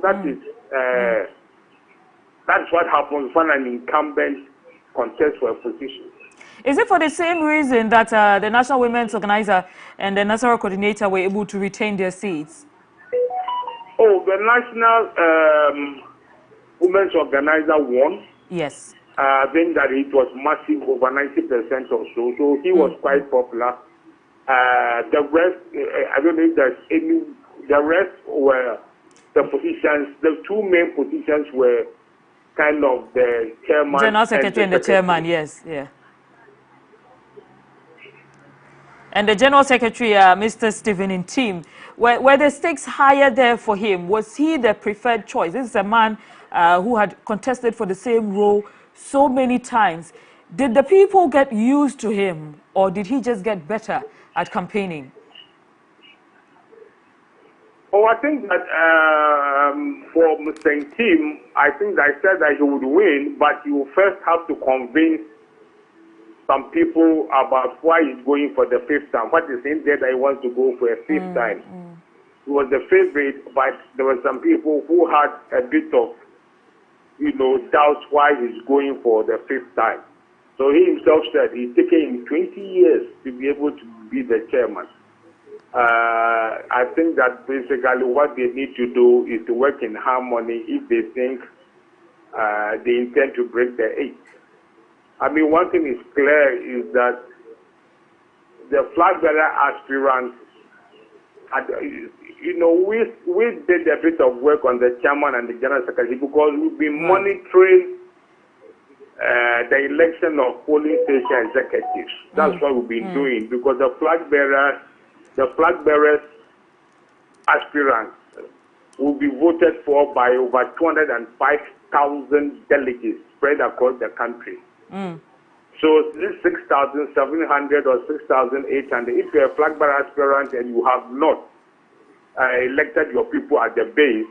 that is that's what happens when an incumbent contests for a position. Is it for the same reason that the National Women's Organizer and the National Coordinator were able to retain their seats? Oh, the National Women's Organizer won. Yes. I think that it was massive, over 90% or so. So he was quite popular. The rest, I don't know if there's any. The rest were the positions. The two main positions were kind of the chairman, General Secretary and the chairman. Yes, yeah. And the General Secretary, Mr. Stephen Ntim, were the stakes higher there for him? Was he the preferred choice? This is a man who had contested for the same role so many times. Did the people get used to him, or did he just get better at campaigning? Oh, I think that for Mr. Ntim, I think I said that he would win, but you first have to convince some people about why he's going for the fifth time. What is in there that he wants to go for a fifth time? He was the favorite, but there were some people who had a bit of, doubts why he's going for the fifth time. So he himself said he's taken him 20 years to be able to be the chairman. I think that basically what they need to do is to work in harmony if they think they intend to break the eight. I mean, one thing is clear is that the flag bearer aspirants, we did a bit of work on the chairman and the general secretary because we've been monitoring the election of polling station executives. That's what we've been doing because the flag bearers aspirants will be voted for by over 205,000 delegates spread across the country. So this 6,700 or 6,800, if you're a flag bearer aspirant and you have not elected your people at the base,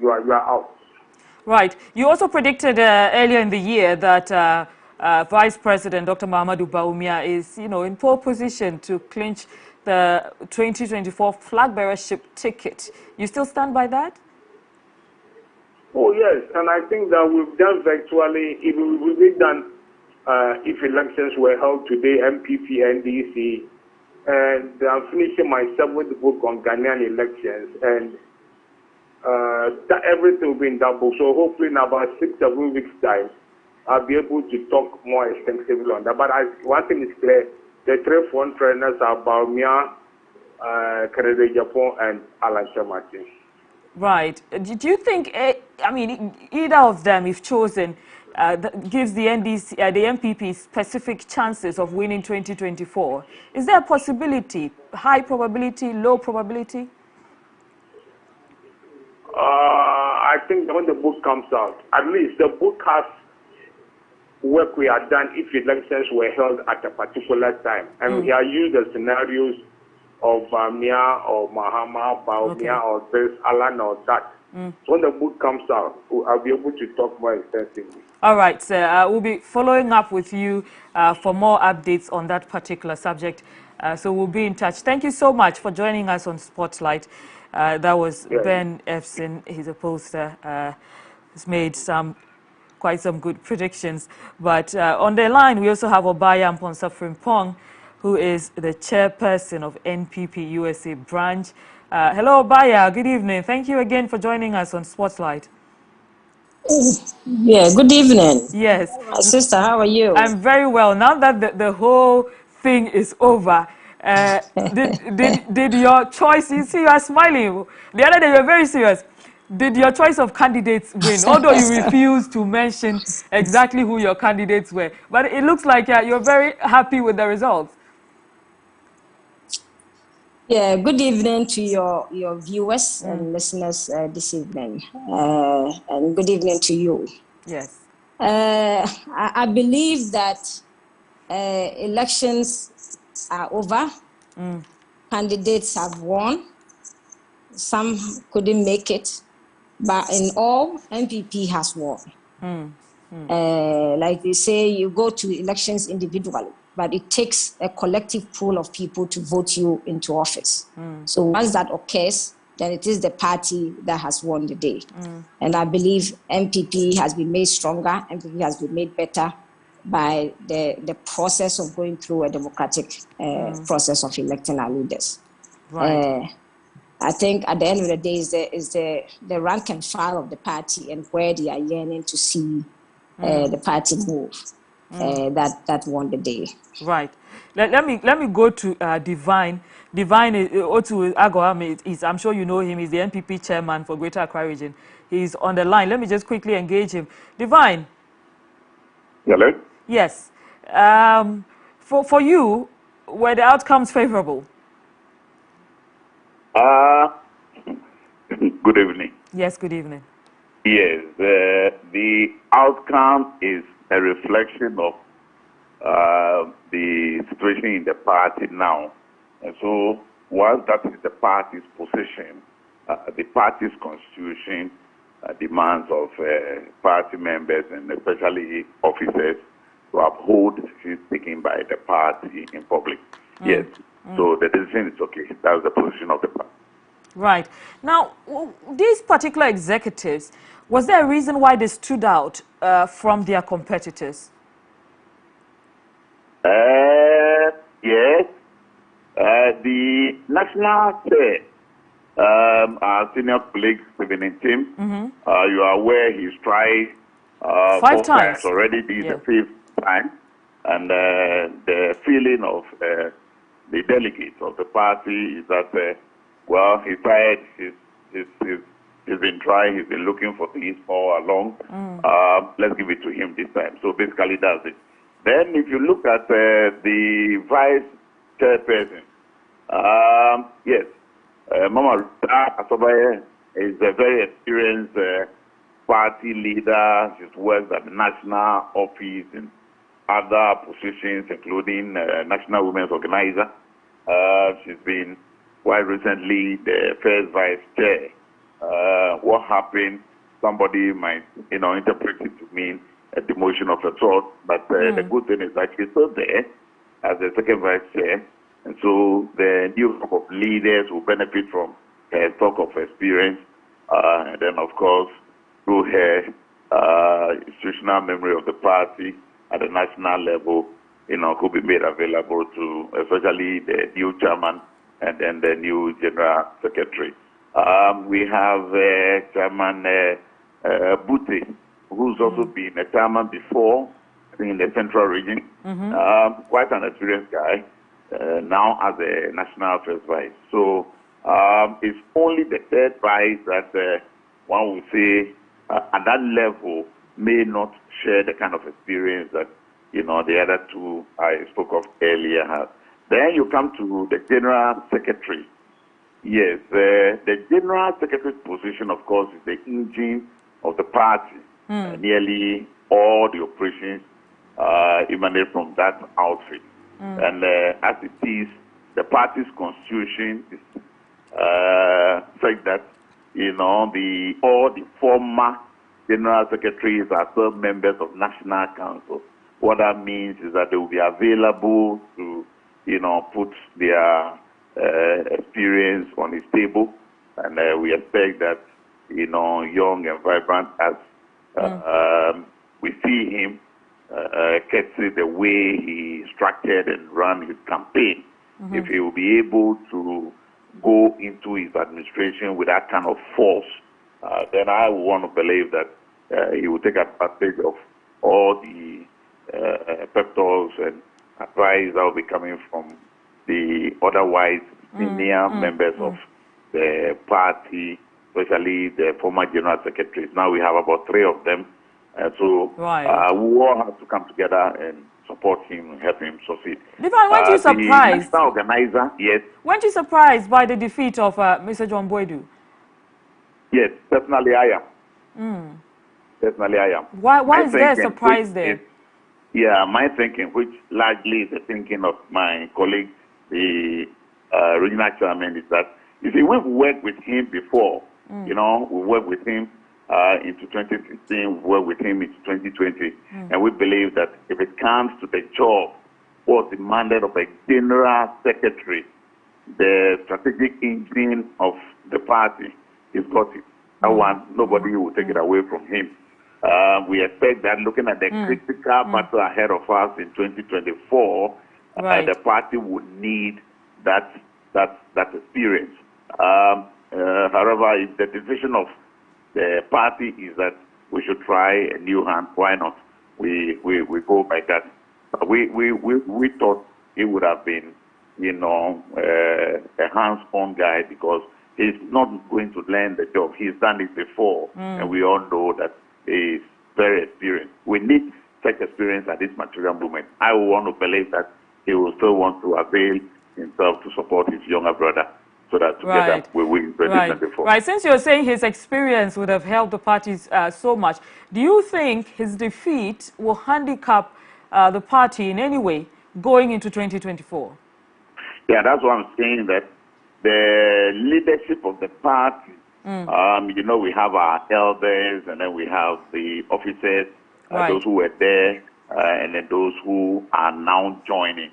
you are out. Right. You also predicted earlier in the year that Vice President Dr. Mahamudu Bawumia is, in pole position to clinch the 2024 flag bearership ticket. You still stand by that? Oh, yes. And I think that we've done virtually, we've done, if elections were held today, MPP, NDC, and I'm finishing my 7th book on Ghanaian elections, and everything will be in that book. So hopefully in about 6-7 weeks' time, I'll be able to talk more extensively on that. But one thing is clear, the three front runners are Bawumia, Kennedy Japan, and Alan Martin. Right. Do you think, either of them, if chosen, gives the NDC, the MPP specific chances of winning 2024? Is there a possibility, high probability, low probability? I think when the book comes out, at least the book has work we have done if elections were held at a particular time. And we have used the scenarios of Mia or Mahama, Bawumia or this, Alan or that. So when the book comes out, I'll be able to talk more extensively. All right, sir. We'll be following up with you for more updates on that particular subject. So we'll be in touch. Thank you so much for joining us on Spotlight. That was Ben Efson. He's a pollster. He's made quite some good predictions. But on the line, we also have Obaya Mponsa Frimpong, who is the chairperson of NPP USA branch. Hello, Obaya. Good evening. Thank you again for joining us on Spotlight. Yeah, good evening. Yes. Sister, how are you? I'm very well. Now that the whole thing is over, did your choice, you see you are smiling. The other day you were very serious. Did your choice of candidates win? Although you refused to mention exactly who your candidates were. But it looks like you're very happy with the results. Yeah, good evening to your viewers and listeners this evening. And good evening to you. Yes. I believe that elections are over. Candidates have won. Some couldn't make it. But in all, MPP has won. Like they say, you go to elections individually, but it takes a collective pool of people to vote you into office. So once that occurs, then it is the party that has won the day. And I believe MPP has been made stronger, MPP has been made better by the process of going through a democratic process of electing our leaders. Right. I think at the end of the day is the rank and file of the party and where they are yearning to see the party move that won the day. Right. Let me go to Divine. Divine Otu Agoame is, I'm sure you know him. He's the NPP chairman for Greater Accra Region. He's on the line. Let me just quickly engage him. Divine. Hello? Yes. For you, were the outcomes favorable? Good evening. Yes, good evening. Yes, the outcome is a reflection of the situation in the party now. And so, while that is the party's position, the party's constitution demands of party members and especially officers to uphold decisions taken by the party in public. Yes, so the decision is okay. That's the position of the party. Right. Now, these particular executives, was there a reason why they stood out from their competitors? Yes. The national chair, our senior colleague, Stephen Tim, you are aware he's tried 5 times already. This is the 5th time. And the feeling of the delegates of the party is that, well, he's tired, he's been trying, he's been looking for things all along. Let's give it to him this time. So basically that's it. Then if you look at the vice chairperson, yes, Mama Asobaye is a very experienced party leader. She's worked at the national office and other positions, including National Women's Organizer. She's been quite recently the first vice chair. What happened? Somebody might, interpret it to mean a demotion of a sort, but the good thing is that she's still there as the second vice chair, and so the new group of leaders will benefit from her talk of experience, and then of course through her institutional memory of the party at the national level, could be made available to especially the new chairman and then the new general secretary. We have Chairman Bute, who's also been a chairman before, I think in the central region. Quite an experienced guy, now as a national first vice. So it's only the third vice that one would say at that level may not share the kind of experience that the other two I spoke of earlier have. Then you come to the general secretary. Yes, the general secretary's position, of course, is the engine of the party. Nearly all the operations emanate from that outfit. And as it is, the party's constitution is such that, all the former general secretaries are still members of National Council. What that means is that they will be available to, put their experience on the table, and we expect that young and vibrant as we see him, courtesy the way he structured and ran his campaign. If he will be able to go into his administration with that kind of force, then I want to believe that he will take advantage of all the pep talks and advice that will be coming from the otherwise senior members of the party, especially the former general secretaries. Now we have about 3 of them. So we all have to come together and support him and help him succeed. Divine, weren't you surprised? The organizer, yes. Weren't you surprised by the defeat of Mr. John Boydu? Yes, personally I am. Personally I am. Why is there a surprise there? Yeah, my thinking, which largely is the thinking of my colleague, the regional chairman, is that, you see, we've worked with him before. We worked with him into 2016, we worked with him into 2020. And we believe that if it comes to the job, what's demanded of a general secretary, the strategic engine of the party. He's got it. That one, nobody will take it away from him. We expect that looking at the critical battle ahead of us in 2024, the party would need that experience. However, if the decision of the party is that we should try a new hand, why not? We go by that. We thought he would have been, a hands-on guy, because he's not going to learn the job. He's done it before, and we all know that he's very experienced. We need such experience at this material moment. I want to believe that he will still want to avail himself to support his younger brother, so that together we win 2024. Right. Since you're saying his experience would have helped the parties so much, do you think his defeat will handicap the party in any way going into 2024? Yeah, that's what I'm saying, that the leadership of the party, we have our elders, and then we have the officers, those who were there, and then those who are now joining.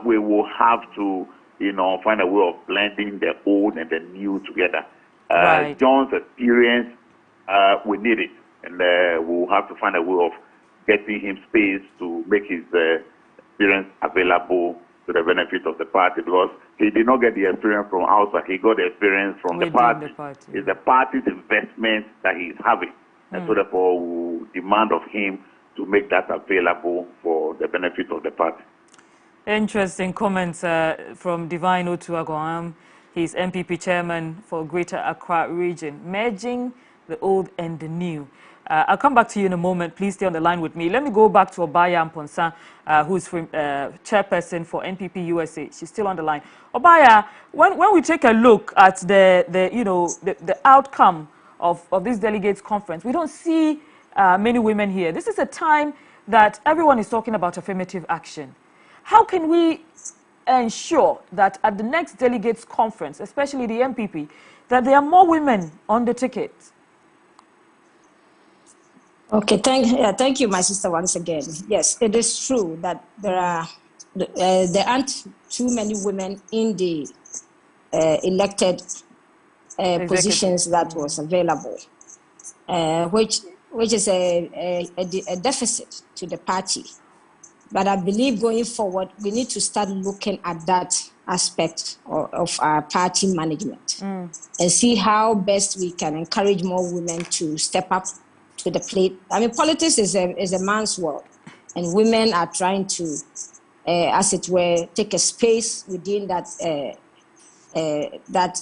We will have to, find a way of blending the old and the new together. John's experience, we need it, and we'll have to find a way of getting him space to make his experience available to the benefit of the party, because he did not get the experience from outside. He got the experience from the party. It's the party's investment that he's having. And so therefore, we demand of him to make that available for the benefit of the party. Interesting comments from Divine Otuagoam. He's MPP chairman for Greater Accra region, merging the old and the new. I'll come back to you in a moment. Please stay on the line with me. Let me go back to Obaya Mponsa, who's chairperson for NPP USA. She's still on the line. Obaya, when we take a look at the outcome of this delegates conference, we don't see many women here. This is a time that everyone is talking about affirmative action. How can we ensure that at the next delegates conference, especially the MPP, that there are more women on the ticket? Okay, thank you, my sister, once again. Yes, it is true that there aren't too many women in the elected positions that was available, which is a deficit to the party. But I believe going forward, we need to start looking at that aspect of our party management and see how best we can encourage more women to step up to the plate. I mean, politics is a man's world, and women are trying to, as it were, take a space within that that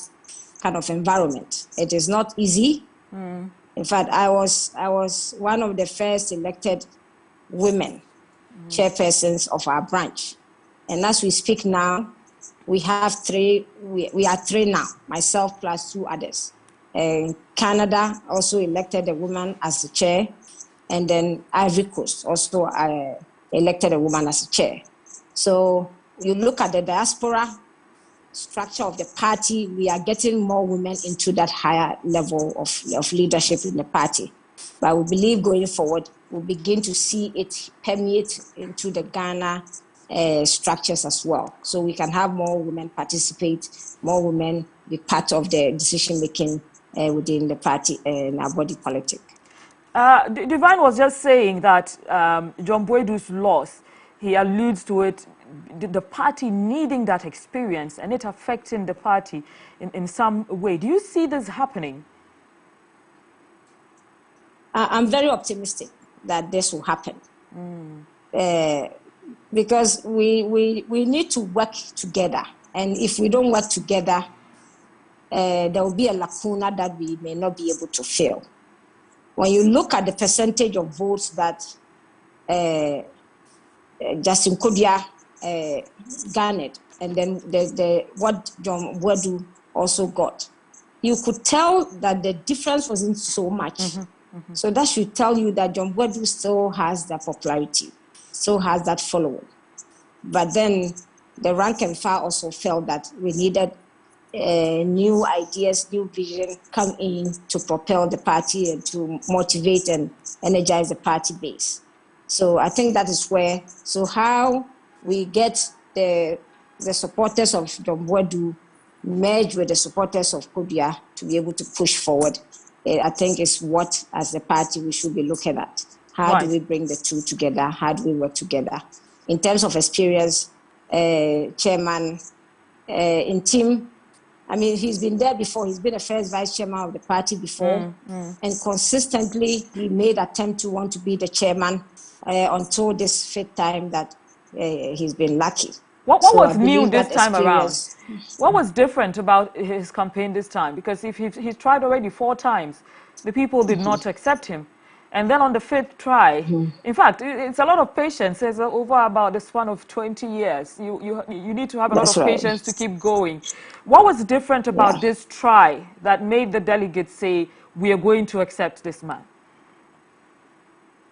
kind of environment. It is not easy. In fact, I was one of the first elected women chairpersons of our branch, and as we speak now, we have three. We are three now, myself plus two others. Canada also elected a woman as the chair, and then Ivory Coast also elected a woman as the chair. So you look at the diaspora structure of the party, we are getting more women into that higher level of leadership in the party. But we believe going forward, we'll begin to see it permeate into the Ghana structures as well. So we can have more women participate, more women be part of the decision-making within the party and our body politic. Divine was just saying that John Boadu's loss, he alludes to it, the party needing that experience and it affecting the party in some way. Do you see this happening? I'm very optimistic that this will happen. Because we need to work together. And if we don't work together, there will be a lacuna that we may not be able to fill. When you look at the percentage of votes that Justin Kodia garnered, and then what John Boadu also got, you could tell that the difference wasn't so much. So that should tell you that John Boadu still has that popularity, still has that following. But then the rank and file also felt that we needed new ideas, new vision come in to propel the party and to motivate and energize the party base. So I think that is where, so how we get the the supporters of John Boadu merge with the supporters of Kodua to be able to push forward. I think is what, as a party, we should be looking at. How do we bring the two together? How do we work together? In terms of experience, chairman, in team, I mean, he's been there before. He's been a first vice chairman of the party before. And consistently, he made attempt to want to be the chairman until this fifth time that he's been lucky. What was new this time around? What was different about his campaign this time? Because if he's tried already 4 times, the people did not accept him. And then on the 5th try, in fact, it's a lot of patience. It's over about the span of 20 years. You need to have a lot of patience to keep going. What was different about this try that made the delegates say, we are going to accept this man?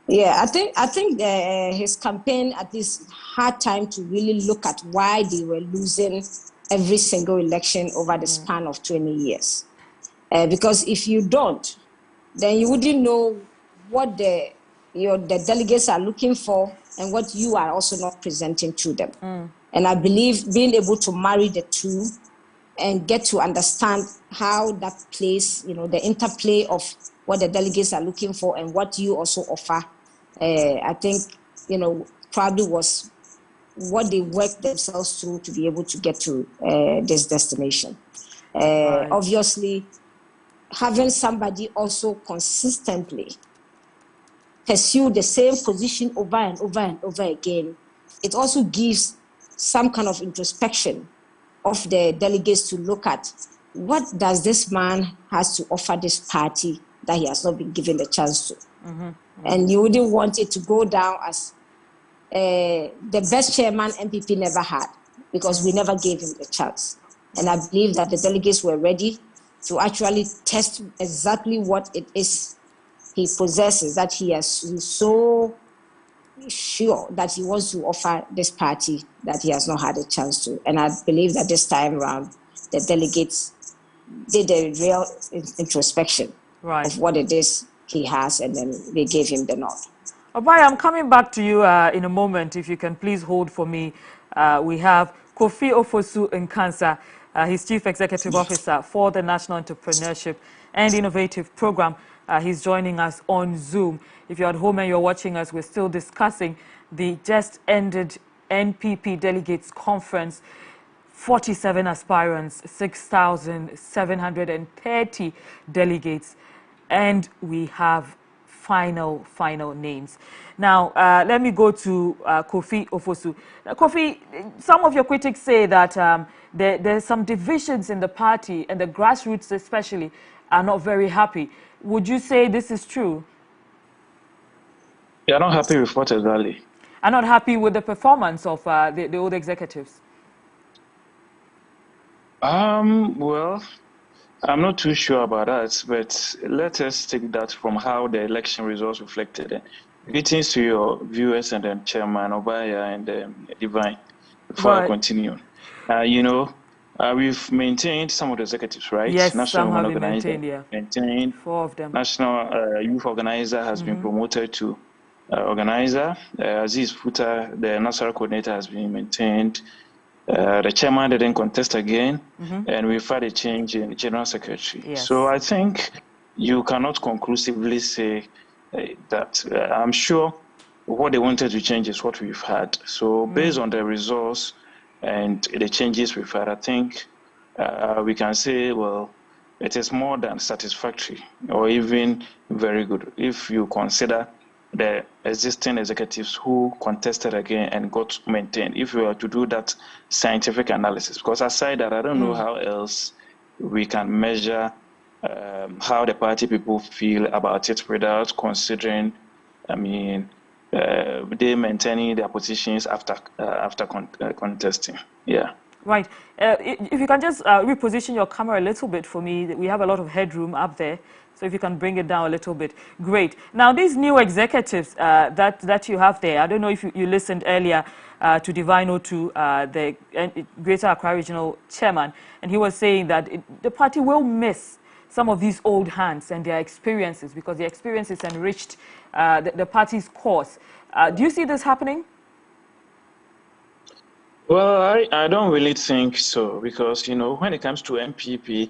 Yeah, I think his campaign at least had time to really look at why they were losing every single election over the span of 20 years. Because if you don't, then you wouldn't know what the delegates are looking for and what you are also not presenting to them. And I believe being able to marry the two and get to understand how that plays, the interplay of what the delegates are looking for and what you also offer, I think, probably was what they worked themselves through to be able to get to this destination. Obviously, having somebody also consistently pursue the same position over and over and over again, it also gives some kind of introspection of the delegates to look at what does this man has to offer this party that he has not been given the chance to. And you wouldn't want it to go down as the best chairman MPP never had, because we never gave him the chance. And I believe that the delegates were ready to actually test exactly what it is he possesses, that he's so sure that he wants to offer this party that he has not had a chance to. And I believe that this time around, the delegates did a real introspection of what it is he has, and then they gave him the nod. Obaya, I'm coming back to you in a moment. If you can please hold for me. We have Kofi Ofosu Nkansa. He's Chief Executive Officer for the National Entrepreneurship and Innovative Program. He's joining us on Zoom. If you're at home and you're watching us, we're still discussing the just ended NPP Delegates Conference. 47 aspirants, 6,730 delegates, and we have final names. Now, let me go to Kofi Ofosu. Kofi, some of your critics say that there's some divisions in the party, and the grassroots especially are not very happy. Would you say this is true? You're not happy with what exactly? I'm not happy with the performance of the old executives. Well, I'm not too sure about that, but let us take that from how the election results reflected it. Greetings to your viewers and then Chairman Obaya and Divine. Before I continue, we've maintained some of the executives, right? Yes, National some have Women been Organizer, maintained, 4 of them. National Youth Organizer has been promoted to organizer. Aziz Futa, the national coordinator, has been maintained. The chairman didn't contest again, and we've had a change in general secretary. Yes. So I think you cannot conclusively say that. I'm sure what they wanted to change is what we've had. So based on the results and the changes we've had, I think we can say, well, it is more than satisfactory or even very good if you consider the existing executives who contested again and got maintained, if we were to do that scientific analysis. Because aside that, I don't know how else we can measure how the party people feel about it without considering, they maintaining their positions after contesting. Yeah. Right. If you can just reposition your camera a little bit for me, we have a lot of headroom up there. So if you can bring it down a little bit, great. Now, these new executives that you have there, I don't know if you listened earlier to Divine Otu, the Greater Accra Regional Chairman, and he was saying that the party will miss some of these old hands and their experiences, because their experiences enriched the party's cause. Do you see this happening? Well, I don't really think so because, you know, when it comes to MPP,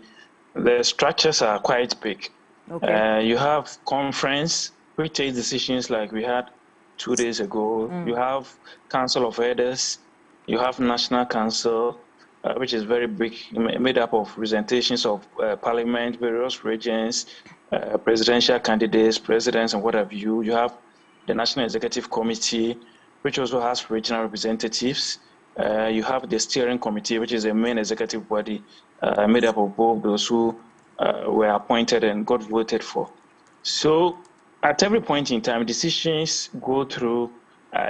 the structures are quite big. Okay. You have conference, which takes decisions like we had 2 days ago. You have Council of Elders. You have National Council, which is very big, made up of representations of parliament, various regions, presidential candidates, presidents, and what have you. You have the National Executive Committee, which also has regional representatives. You have the steering committee, which is the main executive body made up of both those who were appointed and got voted for. So at every point in time, decisions go through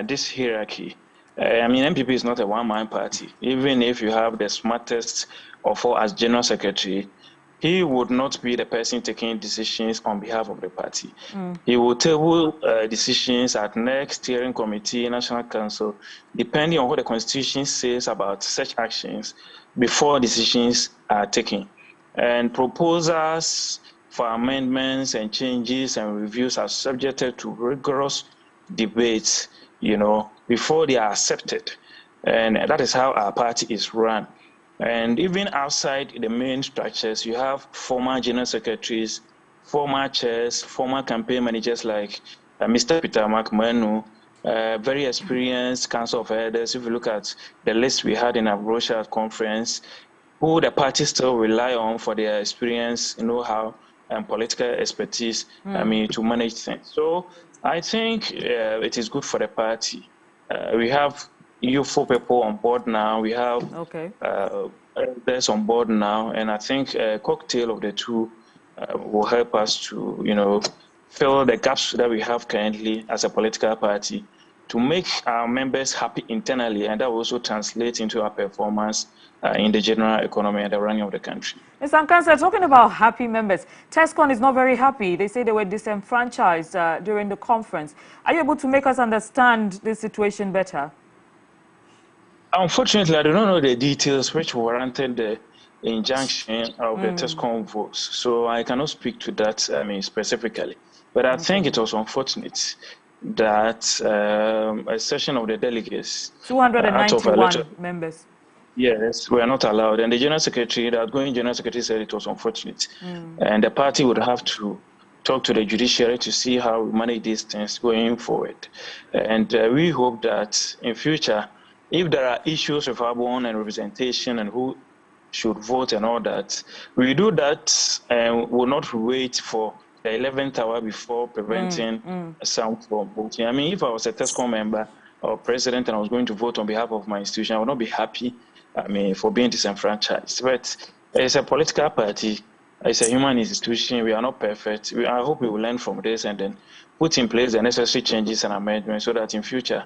this hierarchy. I mean, MPP is not a one-man party. Even if you have the smartest of all as general secretary, he would not be the person taking decisions on behalf of the party. He will table decisions at next steering committee, national council, depending on what the constitution says about such actions before decisions are taken. And proposals for amendments and changes and reviews are subjected to rigorous debates, you know, before they are accepted. And that is how our party is run. And even outside the main structures, you have former general secretaries, former chairs, former campaign managers like Mr. Peter McManu, very experienced Council of Elders. If you look at the list we had in our brochure conference, who the party still rely on for their experience, know-how, and political expertise, I mean, to manage things. So I think it is good for the party. We have youthful people on board now. We have elders on board now, and I think a cocktail of the two will help us to, you know, fill the gaps that we have currently as a political party to make our members happy internally, and that will also translate into our performance in the general economy and the running of the country. Mr. Nkansa, talking about happy members, TESCON is not very happy. They say they were disenfranchised during the conference. Are you able to make us understand this situation better? Unfortunately, I do not know the details which warranted the injunction of the TESCON votes, so I cannot speak to that, I mean, specifically. But I think it was unfortunate that a session of the delegates, 291 members. Yes, we are not allowed. And the general secretary, the outgoing general secretary, said it was unfortunate. And the party would have to talk to the judiciary to see how we manage these things going forward. And we hope that in future, if there are issues of airborne and representation and who should vote and all that, we do that and will not wait for the 11th hour before preventing some from voting. I mean, if I was a TESCON member or president and I was going to vote on behalf of my institution, I would not be happy, I mean, for being disenfranchised. But it's a political party, it's a human institution, we are not perfect. I hope we will learn from this and then put in place the necessary changes and amendments so that in future,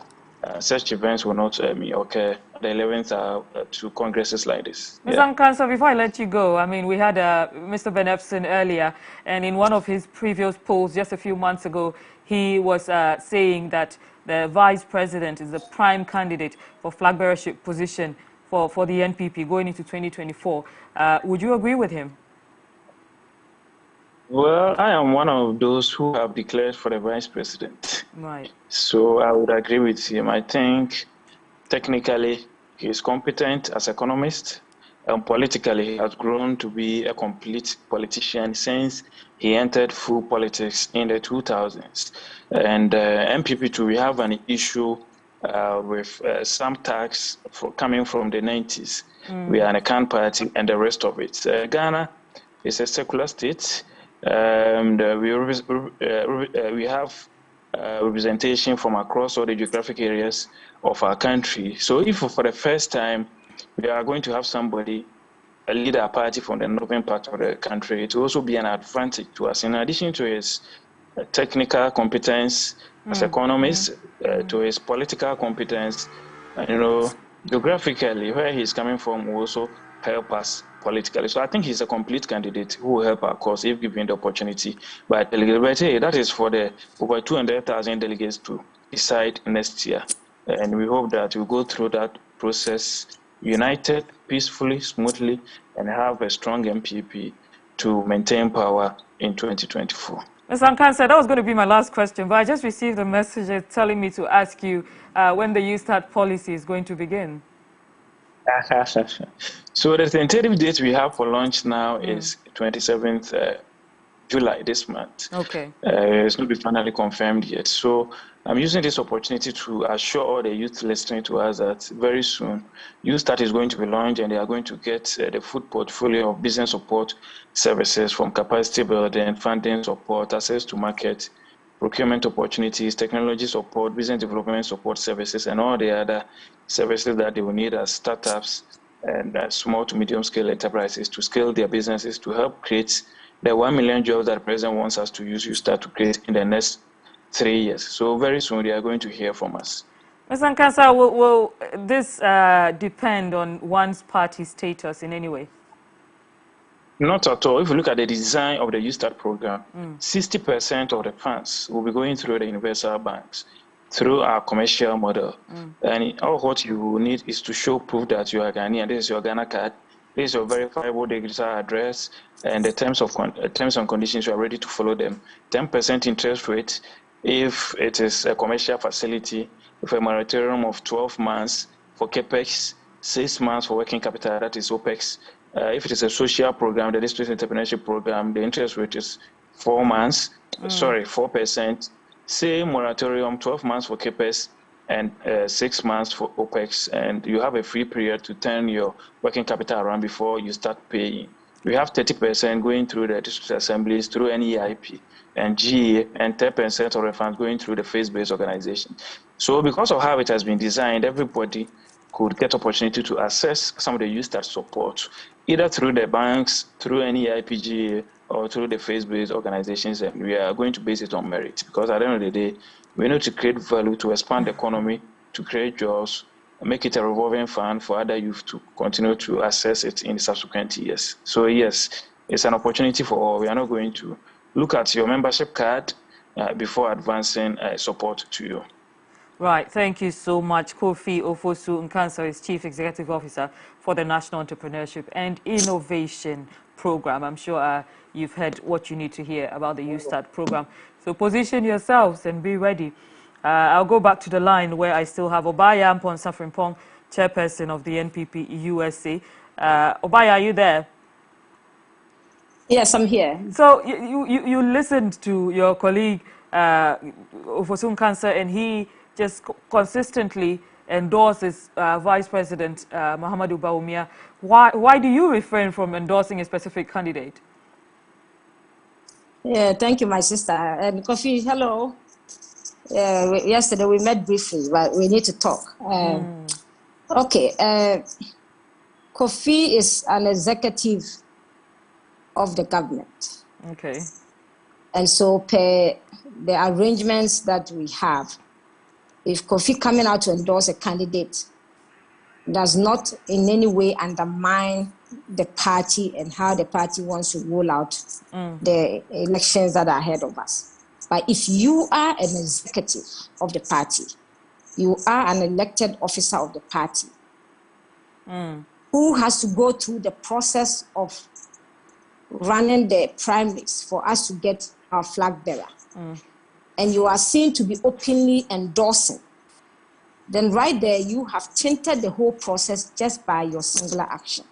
such events will not occur at the 11th hour to congresses like this. Mr. Nkansa, before I let you go, I mean, we had Mr. Benepson earlier, and in one of his previous polls just a few months ago, he was saying that the vice president is the prime candidate for flag bearership position for the NPP going into 2024. Would you agree with him? Well, I am one of those who have declared for the vice president. Right. So I would agree with him. I think technically he is competent as economist, and politically he has grown to be a complete politician since he entered full politics in the 2000s. And MPP too, we have an issue with some tax coming from the 90s. We are an account party and the rest of it. Ghana is a secular state. We have representation from across all the geographic areas of our country. So if for the first time we are going to have somebody lead our party from the northern part of the country, it will also be an advantage to us. In addition to his technical competence as economist, to his political competence, you know, geographically, where he's coming from will also help us politically. So I think he's a complete candidate who will help our cause if given the opportunity by delegates. But that is for the over 200,000 delegates to decide next year. And we hope that we'll go through that process united, peacefully, smoothly, and have a strong MPP to maintain power in 2024. Mr. Nkansa, that was going to be my last question, but I just received a message telling me to ask you when the Youth Start policy is going to begin. So the tentative date we have for launch now is 27th July this month. Okay. It's not been finally confirmed yet. So I'm using this opportunity to assure all the youth listening to us that very soon, YouStart is going to be launched and they are going to get the full portfolio of business support services from capacity building, funding support, access to market, procurement opportunities, technology support, business development support services, and all the other services that they will need as startups and small to medium scale enterprises to scale their businesses to help create the 1 million jobs that the president wants us to use YouStart to create in the next 3 years. So very soon they are going to hear from us. Mr. Nkansa, will this depend on one's party status in any way? Not at all. If you look at the design of the YouStart program, 60% of the funds will be going through the universal banks, through our commercial model. And all what you need is to show proof that you are Ghanaian. This is your Ghana card. This is your verifiable digital address, and the terms and conditions, you are ready to follow them. 10% interest rate if it is a commercial facility, with a moratorium of 12 months for CAPEX, 6 months for working capital, that is OPEX. If it is a social program, the district entrepreneurship program, the interest rate is 4%. Same moratorium, 12 months for CAPEX and 6 months for OPEX. And you have a free period to turn your working capital around before you start paying. We have 30% going through the district assemblies, through NEIP and GA, and 10% of the funds going through the face-based organization. So because of how it has been designed, everybody could get opportunity to access some of the YouStart support, either through the banks, through NEIP, GA, or through the face-based organizations. And we are going to base it on merit, because at the end of the day, we need to create value to expand the economy, to create jobs, make it a revolving fund for other youth to continue to access it in the subsequent years. So yes, it's an opportunity for all. We are not going to look at your membership card before advancing support to you. Right, thank you so much. Kofi Ofosu Nkansa is Chief Executive Officer for the National Entrepreneurship and Innovation Program. I'm sure you've heard what you need to hear about the YouStart program. So position yourselves and be ready. I'll go back to the line where I still have Obaya Mponsa Frimpong, Chairperson of the NPP USA. Obaya, are you there? Yes, I'm here. So you listened to your colleague Ofosu Nkansa, and he just consistently endorses Vice President Mahamudu Bawumia. Why do you refrain from endorsing a specific candidate? Yeah, thank you, my sister. And Kofi, hello. Yesterday we met briefly, but we need to talk. Okay, Kofi is an executive of the government. Okay. And so per the arrangements that we have, if Kofi coming out to endorse a candidate does not in any way undermine the party and how the party wants to roll out the elections that are ahead of us. But if you are an executive of the party, you are an elected officer of the party who has to go through the process of running the primaries for us to get our flag bearer, and you are seen to be openly endorsing, then right there you have tainted the whole process just by your singular action.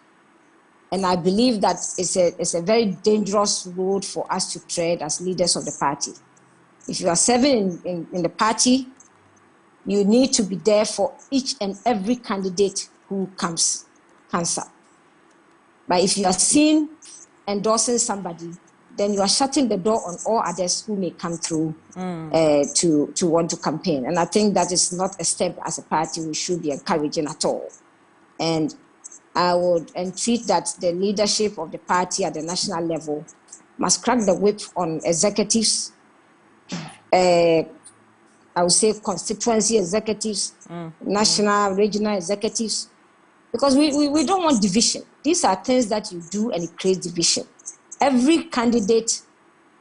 And I believe that it's a very dangerous road for us to tread as leaders of the party. If you are serving in the party, you need to be there for each and every candidate who comes up. But if you are seen endorsing somebody, then you are shutting the door on all others who may come through to want to campaign. And I think that is not a step as a party we should be encouraging at all. And I would entreat that the leadership of the party at the national level must crack the whip on executives, I would say constituency executives, national, regional executives, because we don't want division. These are things that you do and it creates division. Every candidate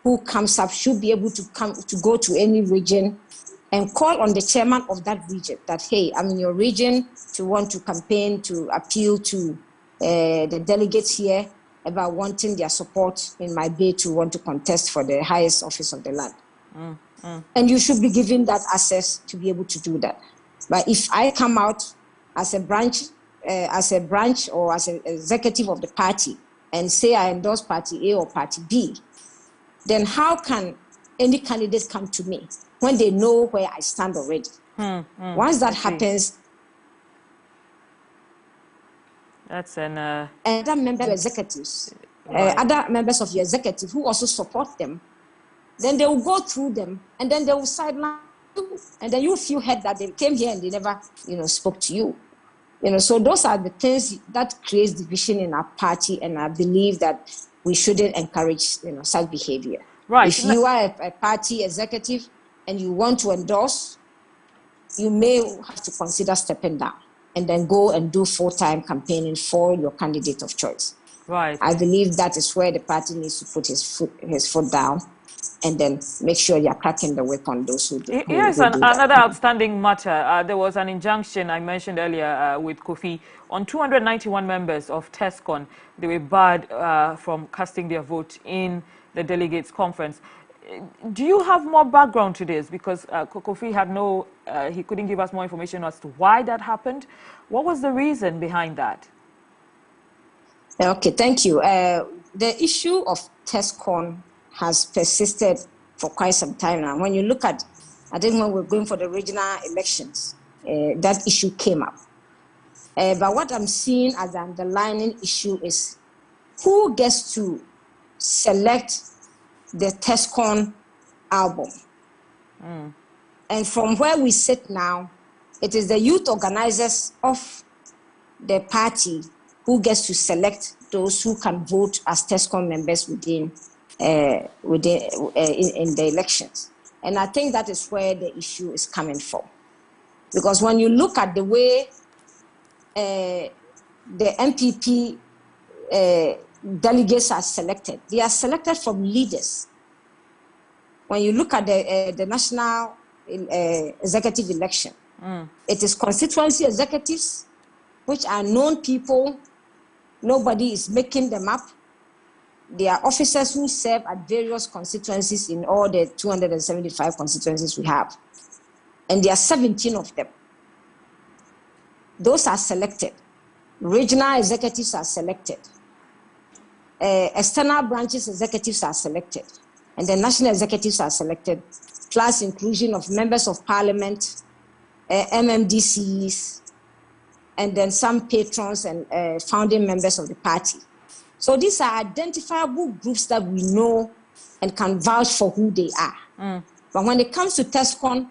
who comes up should be able to go to any region and call on the chairman of that region that, hey, I'm in your region to want to campaign, to appeal to the delegates here about wanting their support in my bid to want to contest for the highest office of the land. And you should be given that access to be able to do that. But if I come out as a branch as a branch or as an executive of the party and say I endorse party A or party B, then how can any candidate come to me when they know where I stand already? Once that happens, that's an other member executives, other members of your executive who also support them, then they will go through them and then they will sideline you, and then you feel hurt that they came here and they never, spoke to you. So those are the things that creates division in our party, and I believe that we shouldn't encourage, such behavior. Right. If you are a party executive and you want to endorse, you may have to consider stepping down and then go and do full-time campaigning for your candidate of choice. Right. I believe that is where the party needs to put his foot down and then make sure you're cracking the whip on those who do. Here's another outstanding matter. There was an injunction I mentioned earlier with Kofi on 291 members of TESCON. They were barred from casting their vote in the delegates conference. Do you have more background to this? Because Kofi had he couldn't give us more information as to why that happened. What was the reason behind that? Okay, thank you. The issue of TESCON has persisted for quite some time now. When you look at, I think when we're going for the regional elections, that issue came up. But what I'm seeing as the underlying issue is who gets to select the TESCON album. And from where we sit now, it is the youth organizers of the party who gets to select those who can vote as TESCON members in the elections. And I think that is where the issue is coming from. Because when you look at the way the MPP delegates are selected, they are selected from leaders. When you look at the national executive election, it is constituency executives, which are known people. Nobody is making them up. They are officers who serve at various constituencies in all the 275 constituencies we have. And there are 17 of them. Those are selected. Regional executives are selected. External branches executives are selected. And the national executives are selected, plus inclusion of members of parliament, MMDCs, and then some patrons and founding members of the party. So these are identifiable groups that we know and can vouch for who they are. But when it comes to TESCON,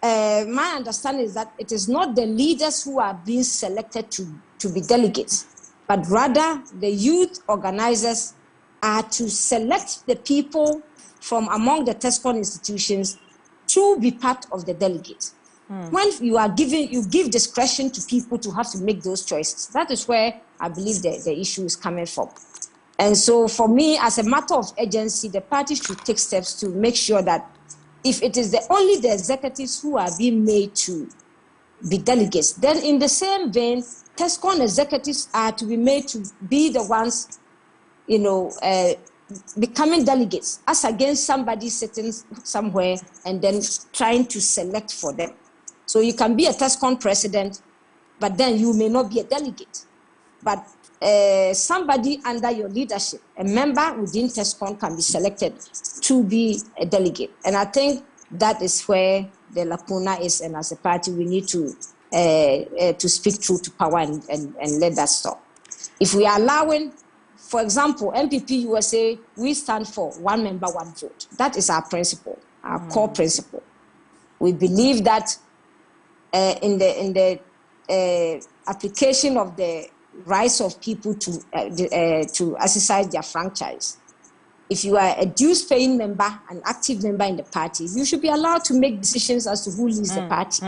my understanding is that it is not the leaders who are being selected to be delegates, but rather the youth organizers are to select the people from among the TESCON institutions to be part of the delegates. When you give discretion to people to have to make those choices. That is where I believe the issue is coming from. And so for me, as a matter of urgency, the party should take steps to make sure that if it is only the executives who are being made to be delegates, then in the same vein, TESCON executives are to be made to be the ones, becoming delegates, as against somebody sitting somewhere and then trying to select for them. So you can be a TESCON president, but then you may not be a delegate. But somebody under your leadership, a member within TESCON, can be selected to be a delegate. And I think that is where the lacuna is, and as a party, we need to speak truth to power and let that stop. If we are allowing, for example, MPP USA, we stand for one member, one vote. That is our principle, our core principle. We believe that in the application of the rights of people to exercise their franchise, if you are a dues-paying member, an active member in the party, you should be allowed to make decisions as to who leads the party.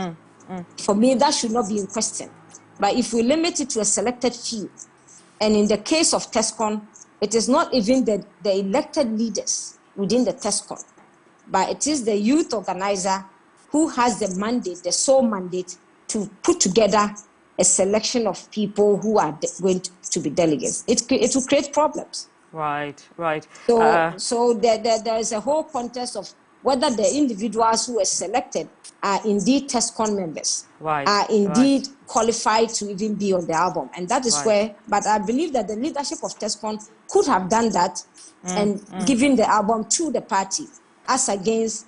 For me, that should not be in question. But if we limit it to a selected few, and in the case of TESCON, it is not even the elected leaders within the TESCON, but it is the youth organizer who has the mandate, the sole mandate, to put together a selection of people who are going to be delegates. It will create problems. Right. So there is a whole context of whether the individuals who were selected are indeed TESCON members, are indeed qualified to even be on the album. And that is where, but I believe that the leadership of TESCON could have done that and given the album to the party, as against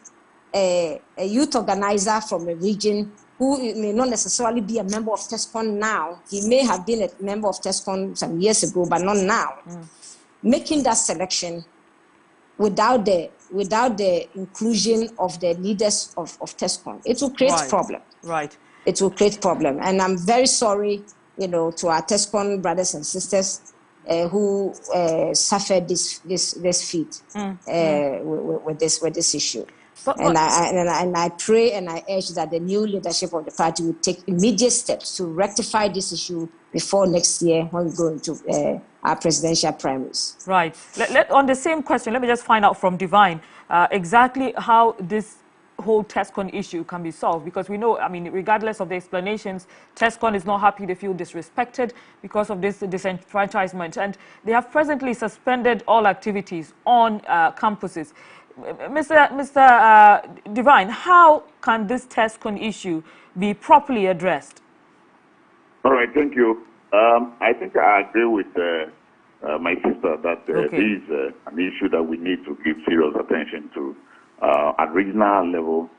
a youth organizer from a region who may not necessarily be a member of TESCON now. He may have been a member of TESCON some years ago, but not now. Making that selection without the inclusion of the leaders of TESCON, it will create problem. It will create problem. And I'm very sorry, to our TESCON brothers and sisters who suffered this feat with this issue. And I pray and I urge that the new leadership of the party will take immediate steps to rectify this issue before next year when we go into our presidential primaries. Right. On the same question, let me just find out from Divine exactly how this whole TESCON issue can be solved, because we know, I mean, regardless of the explanations, TESCON is not happy. They feel disrespected because of this disenfranchisement, and they have presently suspended all activities on campuses. Mr. Divine, how can this TESCON issue be properly addressed? All right, thank you. I think I agree with my sister that this is an issue that we need to give serious attention to. At regional level,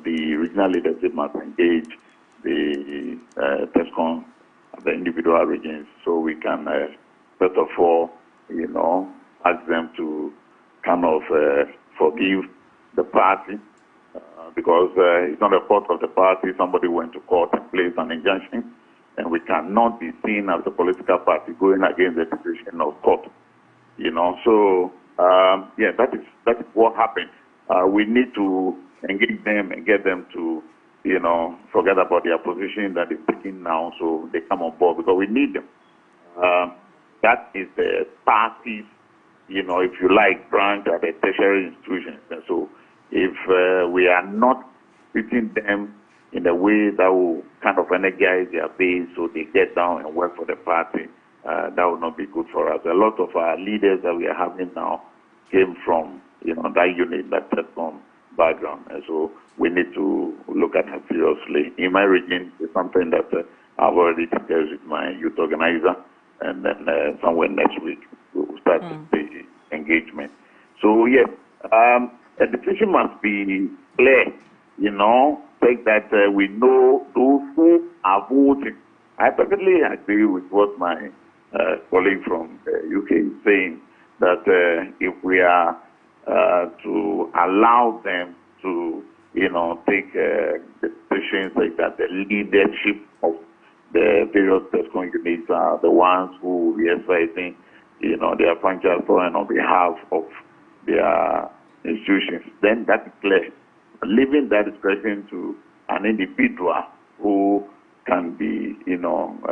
the regional leadership must engage the TESCON, the individual regions, so we can, first of all, ask them to kind of forgive the party, because it's not a fault of the party. Somebody went to court and placed an injunction, and we cannot be seen as a political party going against the decision of court. So yeah, that is what happened. We need to engage them and get them to, forget about their position that is taking now, so they come on board, because we need them. That is the party's, if you like, branch at the tertiary institutions. And so if we are not treating them in a way that will kind of energize their base so they get down and work for the party, that will not be good for us. A lot of our leaders that we are having now came from, that unit, that TESCON background. And so we need to look at it seriously. In my region, it's something that I've already discussed with my youth organizer, and then somewhere next week we'll start the engagement. So yes, a decision must be clear, take that we know those who are voting. I perfectly agree with what my colleague from the UK is saying, that if we are to allow them to, take decisions like that, the leadership of the various TESCON units are the ones who will be exercising, their franchise and on behalf of their institutions, then that's clear. Leaving that discretion to an individual who can be,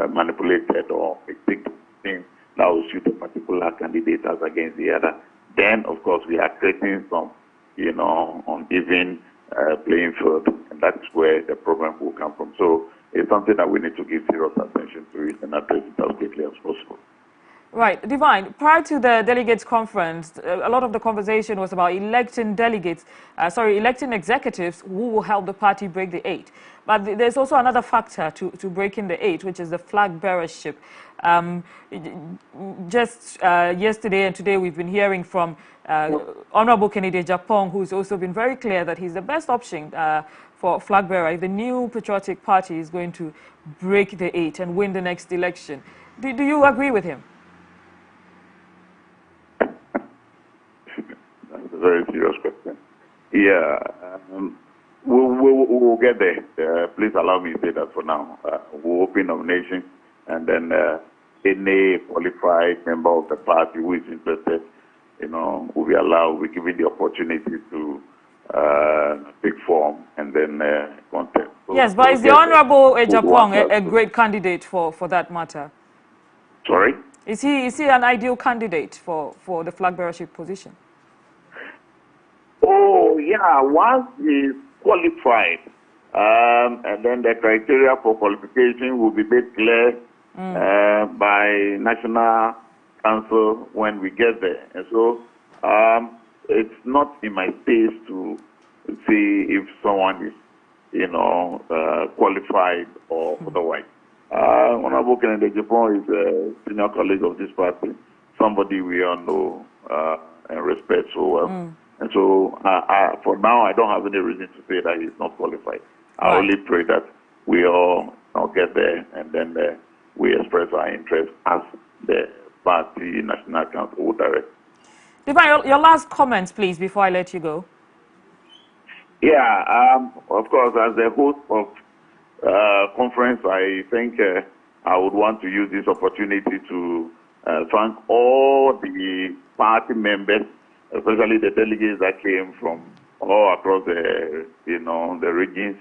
manipulated or take things that will suit a particular candidate as against the other, then of course we are creating some, uneven playing field, and that's where the problem will come from. So it's something that we need to give serious attention to it and address it as quickly as possible. Right. Divine, prior to the delegates conference, a lot of the conversation was about electing executives who will help the party break the 8. But there's also another factor to breaking the 8, which is the flag bearership. Just yesterday and today, we've been hearing from Honorable Kennedy Japong, who's also been very clear that he's the best option for flag bearer if the new patriotic party is going to break the 8 and win the next election. Do you agree with him? Very serious question. Yeah, we'll get there. Please allow me to say that for now. We'll open nomination, and then any qualified member of the party who is interested, will be allowed, we're given the opportunity to take form and then contest. So yes, but is the Honorable Japong a great candidate for that matter? Sorry? Is he an ideal candidate for the flag bearership position? Oh, yeah, once he's qualified, and then the criteria for qualification will be made clear by National Council when we get there. And so it's not in my space to see if someone is, qualified or otherwise. Honorable Kennedy Japan is a senior colleague of this party, somebody we all know and respect so well. And so, for now, I don't have any reason to say that he's not qualified. I only pray that we all get there, and then we express our interest as the party National Council will direct. Divine, your last comments, please, before I let you go. Yeah, of course, as the host of conference, I think I would want to use this opportunity to thank all the party members, especially the delegates that came from all across the, the regions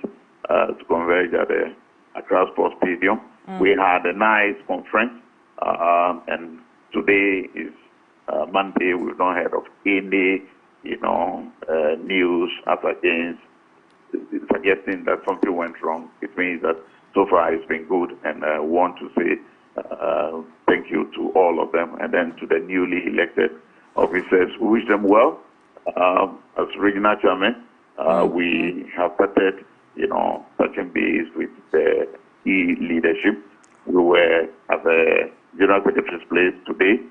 to converge at the Accra Sports Stadium. We had a nice conference, and today is Monday. We've not heard of any, news as against suggesting that something went wrong. It means that so far it's been good, and I want to say thank you to all of them, and then to the newly elected officers. We wish them well. As regional chairman, we have started, touching base with the leadership. We were at the General Secretary's place today.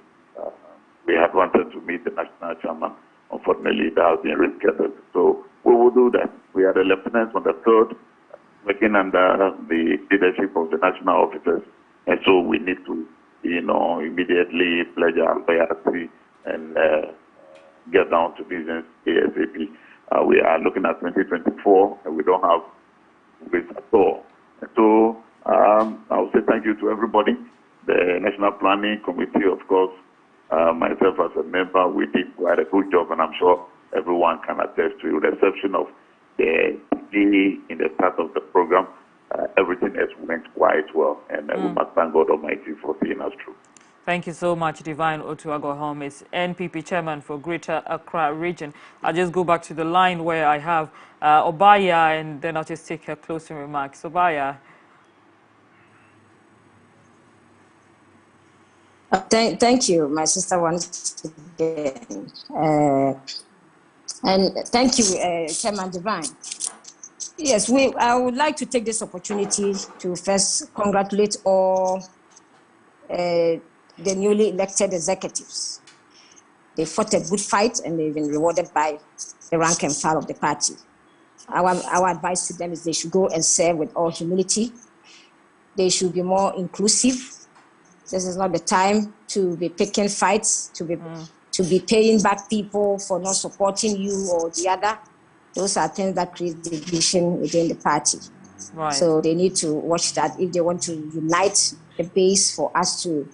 We had wanted to meet the national chairman. Unfortunately, that has been rescheduled. So we will do that. We are the lieutenants on the 3rd, working under the leadership of the national officers. And so we need to, immediately pledge our loyalty and get down to business ASAP. We are looking at 2024, and we don't have ways at all. And so I will say thank you to everybody. The National Planning Committee, of course, myself as a member, we did quite a good job, and I'm sure everyone can attest to the exception of the delay in the start of the program. Everything else went quite well, and we must thank God Almighty for seeing us through. Thank you so much, Divine Otuagohom, is NPP chairman for Greater Accra region. I'll just go back to the line where I have Obaya, and then I'll just take her closing remarks. Obaya. Thank you, my sister, once again. And thank you, Chairman Divine. Yes, I would like to take this opportunity to first congratulate all the newly elected executives. They fought a good fight, and they've been rewarded by the rank and file of the party. Our advice to them is they should go and serve with all humility. They should be more inclusive. This is not the time to be picking fights, to be paying back people for not supporting you or the other. Those are things that create division within the party. Right. So they need to watch that if they want to unite the base for us to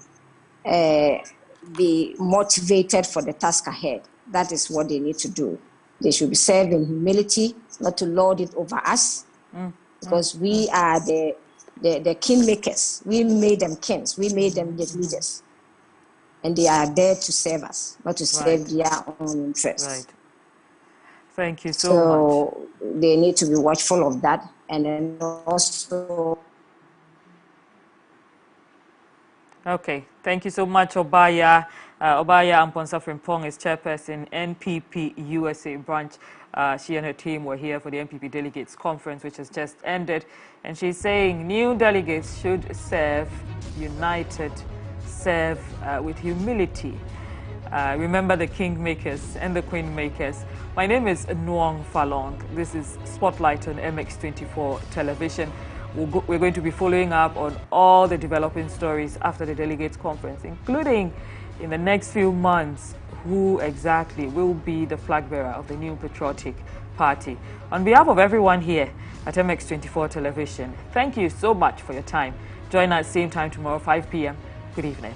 be motivated for the task ahead. That is what they need to do. They should be served in humility, not to lord it over us, because we are the kingmakers. We made them kings. We made them the leaders. And they are there to serve us, not to serve their own interests. Right. Thank you so much. They need to be watchful of that. And then also... Okay. Thank you so much, Obaya. Obaya Amponsa Frimpong is chairperson, NPP USA branch. She and her team were here for the NPP Delegates Conference, which has just ended. And she's saying new delegates should serve united, serve with humility. Remember the kingmakers and the queenmakers. My name is Nuong Falong. This is Spotlight on MX24 television. We're going to be following up on all the developing stories after the Delegates Conference, including in the next few months who exactly will be the flag bearer of the new patriotic party. On behalf of everyone here at MX24 television, thank you so much for your time. Join us same time tomorrow, 5 p.m. Good evening.